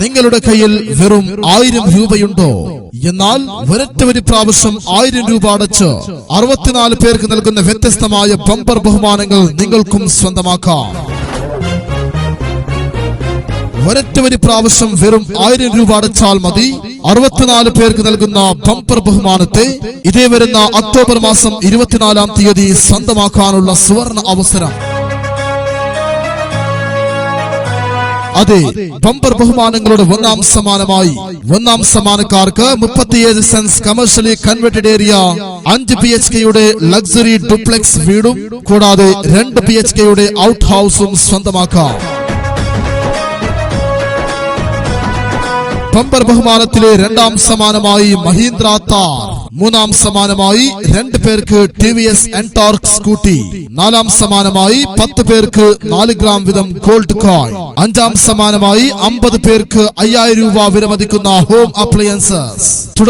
നിങ്ങളുടെ കയ്യിൽ വെറും 1000 രൂപയുണ്ടോ? എന്നാൽ ഒരൊറ്റ ഒരു പ്രാവശ്യം 1000 രൂപ അടച്ച് 64 പേർക്ക് നൽകുന്ന വ്യത്യസ്തമായ ബമ്പർ ബഹുമാനങ്ങൾ നിങ്ങൾക്കും സ്വന്തമാക്കാം. ഒരൊറ്റ ഒരു പ്രാവശ്യം വെറും 1000 രൂപ അടച്ചാൽ മതി 64 പേർക്ക് നൽകുന്ന ബമ്പർ ബഹുമാനത്തെ ഇതേ വരുന്ന ഒക്ടോബർ മാസം 24-ാം തീയതി സ്വന്തമാക്കാനുള്ള സുവർണ അവസരം. അതെ, ബമ്പർ ബഹുമാനങ്ങളുടെ ഒന്നാം സമ്മാനമായി ഒന്നാം സമ്മാനക്കാർക്ക് 37 cents commercially converted area 5 BHK luxury duplex വീടും കൂടാതെ 2 BHK ഔട്ട് ഹൗസും സ്വന്തമാക്കാം. ബമ്പർ ബഹുമാനത്തിലെ രണ്ടാം സമ്മാനമായി മഹീന്ദ്ര താർ, മൂന്നാം സമ്മാനമായി 2 പേർക്ക് TVS എൻടോർക്ക് സ്കൂട്ടി, നാലാം സമ്മാനമായി 10 പേർക്ക് 4 ഗ്രാം വീതം ഗോൾഡ് കോയിൻ, അഞ്ചാം സമ്മാനമായി 50 പേർക്ക് 5000 രൂപ വിലമതിക്കുന്ന ഹോം അപ്ലയൻസസ്.